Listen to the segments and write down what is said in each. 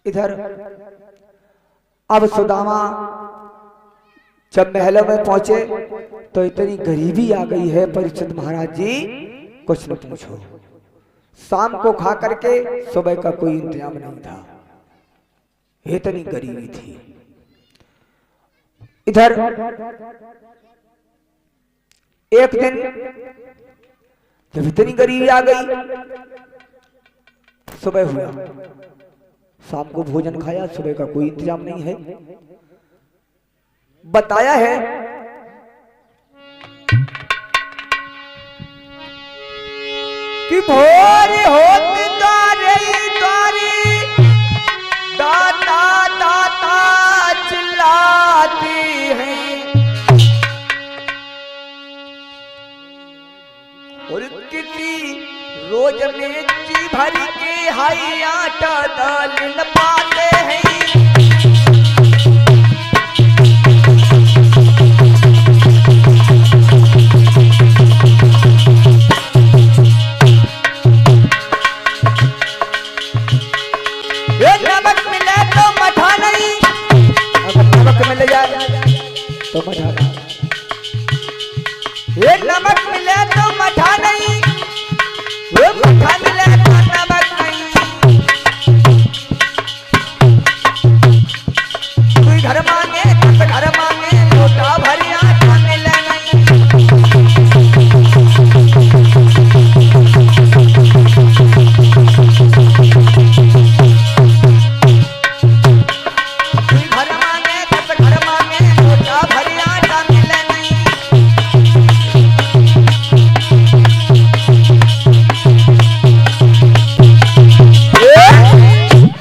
इधर अब सुदामा जब महलों में पहुंचे तो इतनी गरीबी आ गई है परीक्षित महाराज जी, कुछ न पूछो। शाम को खा करके सुबह का कोई इंतजाम नहीं था, इतनी गरीबी थी। इधर एक दिन जब इतनी गरीबी आ गई, सुबह हुआ, शाम को भोजन खाया, सुबह का कोई इंतजाम नहीं है। बताया है कि भोर होती द्वारी दाता दाता चिल्लाती है, और किसी रोज में जी भर के हाई आटा दाल न पाते हैं। नमक मिले तो मठा नहीं, अगर नमक मिल जाए तो मठा नहीं, ये नमक मिले तो मठा नहीं, वो मठा मिले तो नमक नहीं। कोई घर मांगे तो घर मांगे, लोटा भरी आटा मिले नहीं।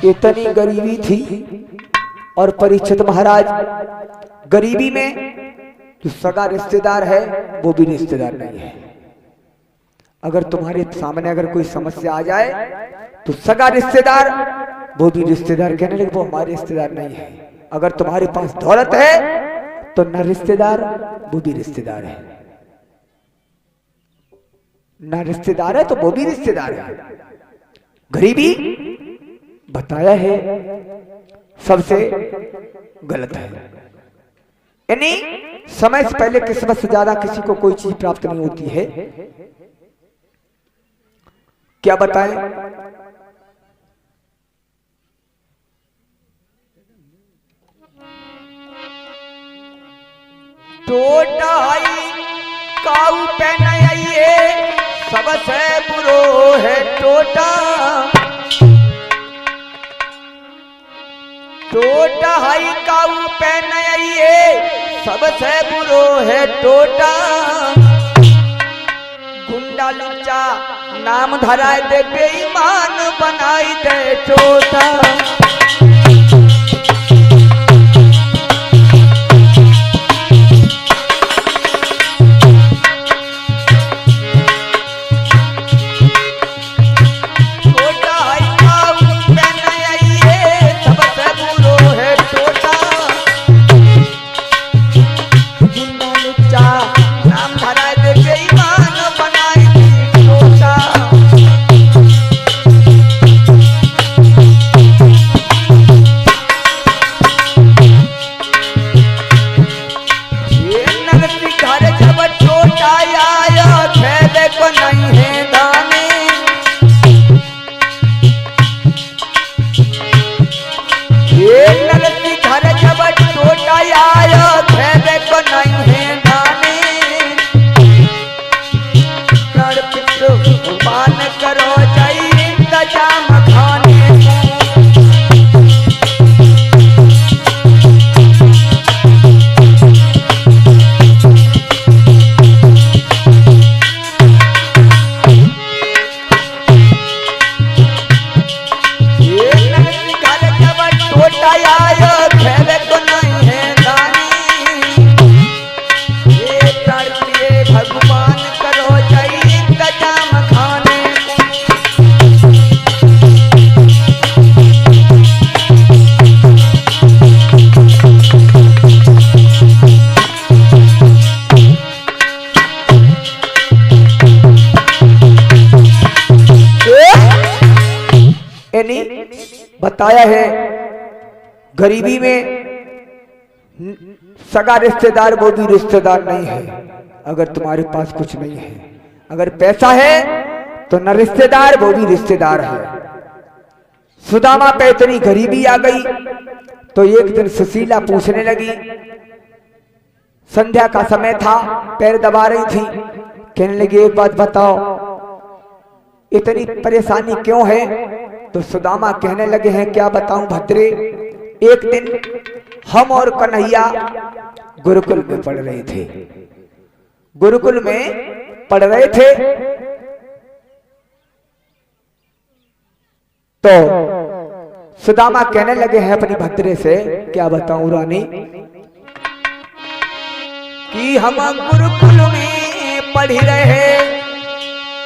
इतनी गरीबी थी और परीक्षित महाराज गरीबी में जो सगा रिश्तेदार है वो भी रिश्तेदार नहीं है। अगर तुम्हारे सामने अगर कोई समस्या आ जाए तो सगा रिश्तेदार वो भी रिश्तेदार कहने लगे वो हमारे रिश्तेदार नहीं है। अगर तुम्हारे पास दौलत है तो न रिश्तेदार वो भी रिश्तेदार है, न रिश्तेदार है तो वो भी रिश्तेदार है। गरीबी बताया है सबसे गलत है, यानी समय से पहले किस्मत से ज्यादा किसी को कोई चीज प्राप्त नहीं होती है। क्या बताएं, टोटाई काऊ पहनाइए सबसे बुरो है टोटा, टोटा हाई काऊ पहनाइए सबसे बुरो है टोटा। गुंडा लुच्चा नाम धराए दे, बेईमान बनाई दे टोटा। बताया है गरीबी में सगा रिश्तेदार वो भी रिश्तेदार नहीं है अगर तुम्हारे पास कुछ नहीं है। अगर पैसा है तो न रिश्तेदार वो भी रिश्तेदार है। सुदामा पे इतनी गरीबी आ गई तो एक दिन सुशीला पूछने लगी, संध्या का समय था, पैर दबा रही थी, कहने लगी एक बात बताओ इतनी परेशानी क्यों है? तो सुदामा कहने लगे हैं क्या बताऊं भद्रे, एक दिन हम और कन्हैया गुरुकुल में पढ़ रहे थे, गुरुकुल में पढ़ रहे थे तो सुदामा कहने लगे हैं अपनी भद्रे से क्या बताऊं रानी कि हम गुरुकुल में पढ़ रहे,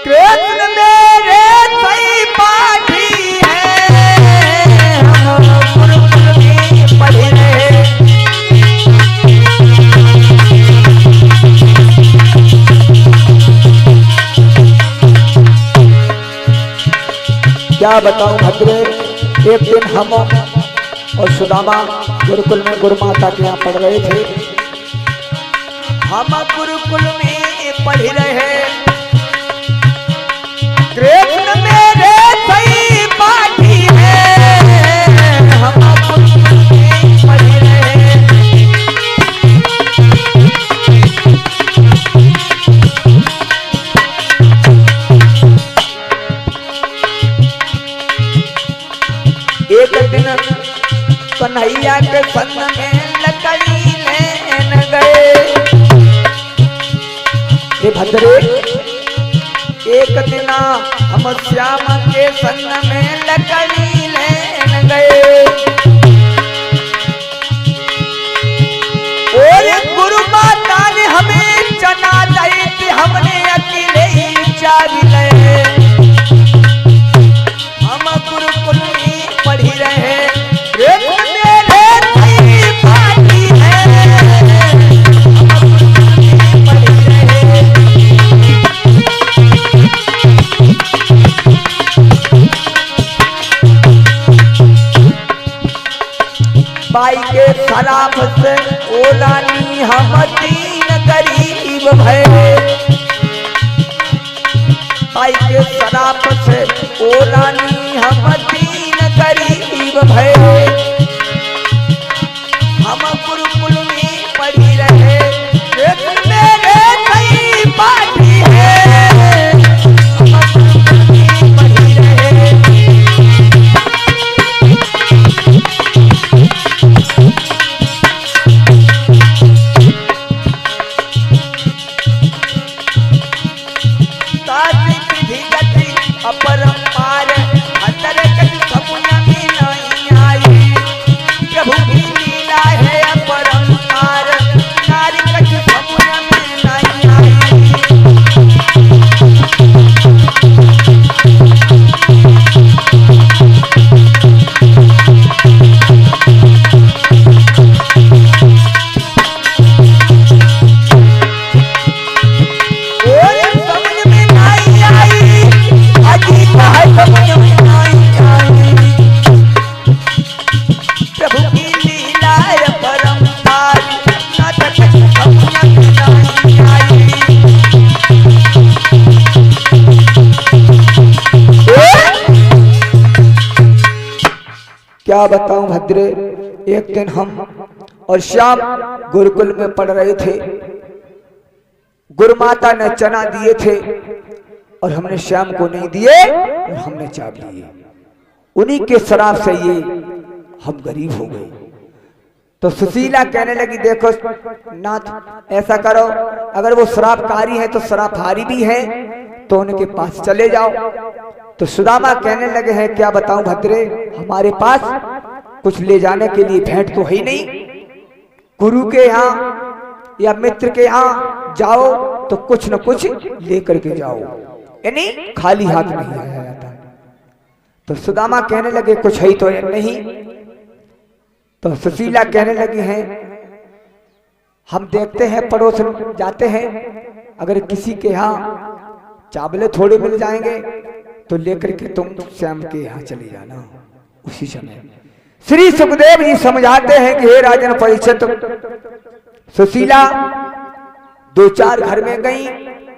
कृष्ण मेरे सही पाठी है, हम गुरुकुल में पढ़ रहे। क्या बताऊं भद्रे, एक दिन हम और सुदामा गुरुकुल में गुरु माता के यहाँ पढ़ रहे थे, हम गुरुकुल में पढ़ रहे, कृष्ण मेरे सही पाठी है, हम गुरुकुल में पढ़ रहे। एक दिन कन्हैया के संग में लकड़ी लेन गए, हे भद्रे एक दिन हम श्याम के संग में लकड़ी लेन गए और गुरु माता ने हमें चना दी थी, हमने अकेले ही चाबी ले, हम गुरुकुल में पढ़ रहे, कृष्ण मेरे सही पाठी है, हम गुरुकुल में पढ़ रहे। बाई के शराब से ओलानी हम तीन गरीब भये, बाई के शराब से ओलानी हम तीन गरीब भये, हम गुरुकुल में पढ़ रहे, कृष्ण मेरे सही पाठी है, हम गुरुकुल में पढ़ रहे। अपरंपार अंतर कछु समुना में नहीं आई, प्रभु की लीला है अपरंपार, नारी कछु समुना में नहीं आई। क्या बताऊं भद्रे, एक दिन हम और श्याम गुरुकुल में पढ़ रहे थे, गुरु माता ने चना दिए थे और हमने श्याम को नहीं दिए और हमने चाप लिए, उन्हीं के शराब से ये हम गरीब हो गए। तो सुशीला कहने लगी देखो नाथ ऐसा करो, अगर वो शराबकारी है तो शराबहारी भी है तो उनके पास चले जाओ। तो सुदामा कहने लगे हैं क्या बताऊं भद्रे, हमारे पास कुछ ले जाने के लिए भेंट तो है नहीं, गुरु के यहाँ या मित्र के यहाँ जाओ तो कुछ न कुछ लेकर के जाओ, यानी खाली हाथ नहीं आया जाता। तो सुदामा कहने लगे कुछ है तो नहीं। तो सुशीला कहने लगी हैं हम देखते हैं पड़ोस जाते हैं, अगर किसी के यहाँ चावले थोड़े मिल जाएंगे तो लेकर के तुम श्याम के यहाँ चले जाना। उसी समय श्री सुखदेव जी समझाते हैं कि हे राजन परीक्षित, सुशीला 2-4 घर में गई,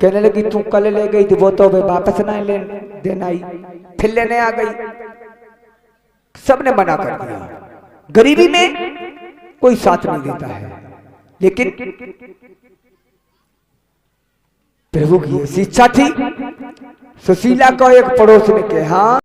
कहने लगी तू कल ले गई थी वो तो वे वापस ना ले देना आई, फिर लेने आ गई। सबने मना कर दिया। गरीबी में कोई साथ नहीं देता है, लेकिन प्रभु की ऐसी इच्छा थी। सुशीला को एक पड़ोस ने कहा,